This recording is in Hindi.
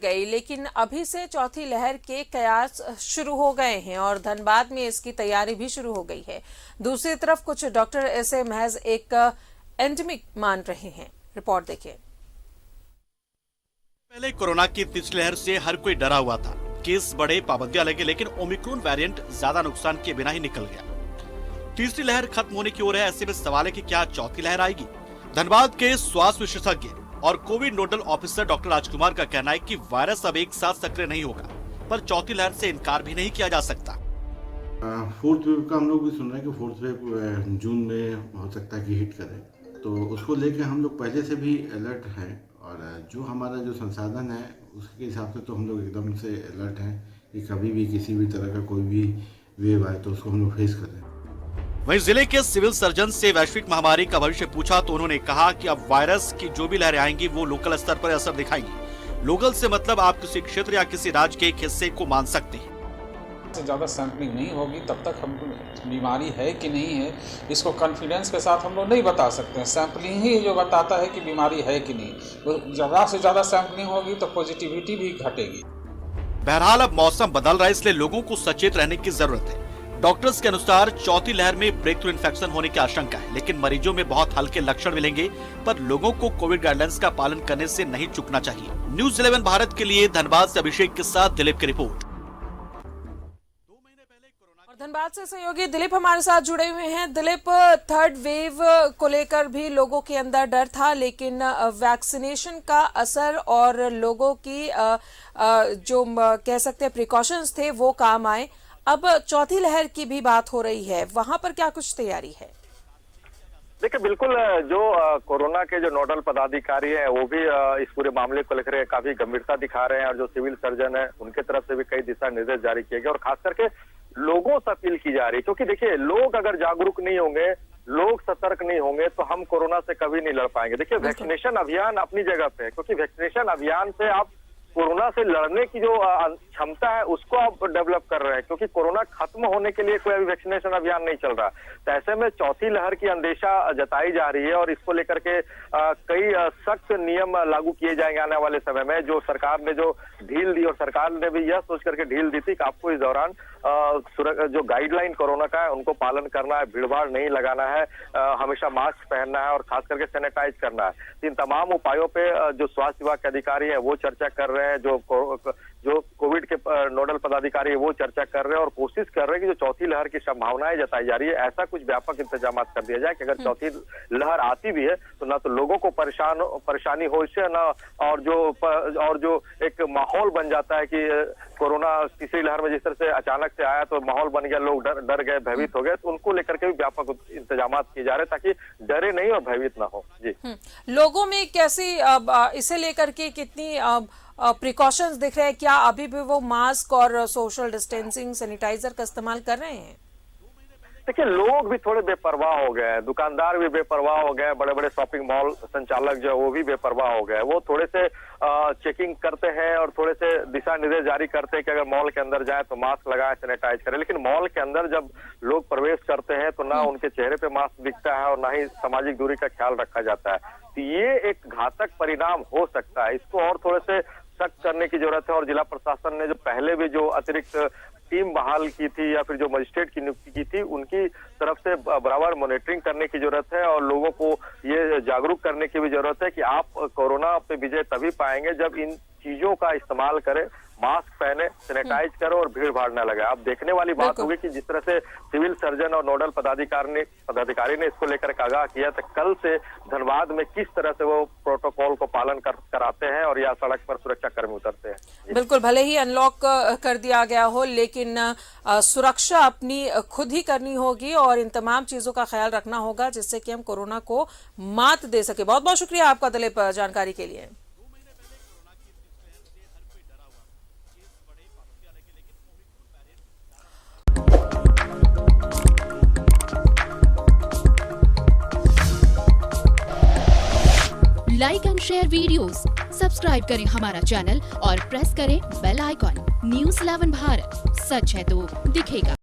गई, लेकिन अभी से चौथी लहर के कयास शुरू हो गए हैं और धनबाद में इसकी तैयारी भी शुरू हो गई है। दूसरी तरफ कुछ डॉक्टर इसे महज एक एंडेमिक मान रहे हैं। रिपोर्ट देखिए। पहले कोरोना की तीसरी लहर से हर कोई डरा हुआ था। केस बढ़े, पाबंदियां लगी, लेकिन ओमिक्रॉन वेरिएंट ज्यादा नुकसान किए बिना ही निकल गया। तीसरी लहर खत्म होने की ओर है। ऐसे में सवाल है कि क्या चौथी लहर आएगी? धनबाद के स्वास्थ्य विशेषज्ञ और कोविड नोडल ऑफिसर डॉक्टर राजकुमार का कहना है कि वायरस अब एक साथ सक्रिय नहीं होगा, पर चौथी लहर से इनकार भी नहीं किया जा सकता। फोर्थ वेव का हम लोग भी सुन रहे हैं कि फोर्थ वेव जून में हो सकता है कि हिट करे, तो उसको लेके हम लोग पहले से भी अलर्ट हैं और जो हमारा जो संसाधन है उसके हिसाब से तो हम लोग एकदम से अलर्ट हैं कि कभी भी किसी भी तरह का कोई भी वेव आए तो उसको हम लोग फेस करें। वहीं जिले के सिविल सर्जन से वैश्विक महामारी का भविष्य पूछा तो उन्होंने कहा कि अब वायरस की जो भी लहरें आएंगी वो लोकल स्तर पर असर दिखाएंगी। लोकल से मतलब आप किसी क्षेत्र या किसी राज्य के एक हिस्से को मान सकते हैं। से ज़्यादा सैंपलिंग नहीं होगी तब तक हम बीमारी है कि नहीं है इसको कॉन्फिडेंस के साथ हम लोग नहीं बता सकते हैं। सैंपलिंग ही जो बताता है कि बीमारी है कि नहीं। तो ज़्यादा से ज़्यादा सैंपलिंग होगी तो पॉजिटिविटी भी घटेगी। बहरहाल अब मौसम बदल रहा है, इसलिए लोगों को सचेत रहने की जरूरत है। डॉक्टर्स के अनुसार चौथी लहर में ब्रेक थ्रू इन्फेक्शन होने की आशंका है, लेकिन मरीजों में बहुत हल्के लक्षण मिलेंगे, पर लोगों को कोविड गाइडलाइंस का पालन करने से नहीं चूकना चाहिए। न्यूज़ 11 भारत के लिए धनबाद से अभिषेक के साथ दिलीप की रिपोर्ट। और धनबाद से सहयोगी दिलीप हमारे साथ जुड़े हुए हैं। दिलीप, थर्ड वेव को लेकर भी लोगों के अंदर डर था, लेकिन वैक्सीनेशन का असर और लोगों की जो कह सकते हैं प्रिकॉशंस थे वो काम आए। अब चौथी लहर की भी बात हो रही है, वहां पर क्या कुछ तैयारी है? देखिए, बिल्कुल जो कोरोना के जो नोडल पदाधिकारी हैं वो भी इस पूरे मामले को लेकर काफी गंभीरता दिखा रहे हैं और जो सिविल सर्जन है उनके तरफ से भी कई दिशा निर्देश जारी किए गए और खास करके लोगों से अपील की जा रही है, क्योंकि देखिए लोग अगर जागरूक नहीं होंगे, लोग सतर्क नहीं होंगे तो हम कोरोना से कभी नहीं लड़ पाएंगे। देखिए, वैक्सीनेशन अभियान अपनी जगह पे है, क्योंकि वैक्सीनेशन अभियान से आप कोरोना से लड़ने की जो क्षमता है उसको आप डेवलप कर रहे हैं, क्योंकि कोरोना खत्म होने के लिए कोई अभी वैक्सीनेशन अभियान नहीं चल रहा। तो ऐसे में चौथी लहर की अंदेशा जताई जा रही है और इसको लेकर के कई सख्त नियम लागू किए जाएंगे आने वाले समय में। जो सरकार ने जो ढील दी और सरकार ने भी यह सोच करके ढील दी थी कि आपको इस दौरान जो गाइडलाइन कोरोना का है उनको पालन करना है, भीड़भाड़ नहीं लगाना है, हमेशा मास्क पहनना है और खास करके सैनिटाइज करना है। इन तमाम उपायों पे जो स्वास्थ्य विभाग के अधिकारी हैं वो चर्चा कर रहे हैं, जो कोविड के नोडल पदाधिकारी है वो चर्चा कर रहे हैं और कोशिश कर रहे हैं कि जो चौथी लहर की संभावनाएं जताई जा रही है ऐसा कुछ व्यापक इंतजाम कर दिया जाए कि अगर चौथी लहर आती भी है तो ना तो लोगों को परेशानी हो इससे, ना और जो एक माहौल बन जाता है कि कोरोना तीसरी लहर में जिस तरह से अचानक से आया तो माहौल बन गया, लोग डर गए, भयभीत हो गए, तो उनको लेकर के भी व्यापक इंतजाम किए जा रहे हैं ताकि डरे नहीं और भयभीत ना हो। जी, लोगों में कैसी इसे लेकर के कितनी प्रिकॉशंस दिख रहे हैं? क्या अभी भी वो मास्क और सोशल डिस्टेंसिंग, सैनिटाइजर का इस्तेमाल कर रहे हैं? देखिए, लोग भी थोड़े बेपरवाह हो गए हैं, दुकानदार भी बेपरवाह हो गए, बड़े बड़े शॉपिंग मॉल संचालक जो है वो भी बेपरवाह हो गए। वो थोड़े से चेकिंग करते हैं और थोड़े से दिशा निर्देश जारी करते हैं कि अगर मॉल के अंदर जाए तो मास्क लगाए, सैनिटाइज करें, लेकिन मॉल के अंदर जब लोग प्रवेश करते हैं तो ना उनके चेहरे पे मास्क दिखता है और ना ही सामाजिक दूरी का ख्याल रखा जाता है। तो ये एक घातक परिणाम हो सकता है, इसको और थोड़े से सख्त करने की जरूरत है। और जिला प्रशासन ने जो पहले भी जो अतिरिक्त टीम बहाल की थी या फिर जो मजिस्ट्रेट की नियुक्ति की थी उनकी तरफ से बराबर मॉनिटरिंग करने की जरूरत है और लोगों को ये जागरूक करने की भी जरूरत है कि आप कोरोना पे विजय तभी पाएंगे जब इन चीजों का इस्तेमाल करें, मास्क पहने, सैनिटाइज करें और भीड़ भाड़ न लगे। अब देखने वाली बात होगी कि जिस तरह से सिविल सर्जन और नोडल पदाधिकारी ने इसको लेकर के आगाह किया, तो कल से धनबाद में किस तरह से वो प्रोटोकॉल को पालन कराते हैं और या सड़क पर सुरक्षा कर्मी उतरते हैं। बिल्कुल, भले ही अनलॉक कर दिया गया हो, लेकिन सुरक्षा अपनी खुद ही करनी होगी और इन तमाम चीजों का ख्याल रखना होगा जिससे कि हम कोरोना को मात दे सके। बहुत बहुत शुक्रिया आपका दिलीप जानकारी के लिए। Like and share videos, subscribe करें हमारा चैनल और प्रेस करें बेल आइकॉन। न्यूज़ 11 भारत, सच है तो दिखेगा।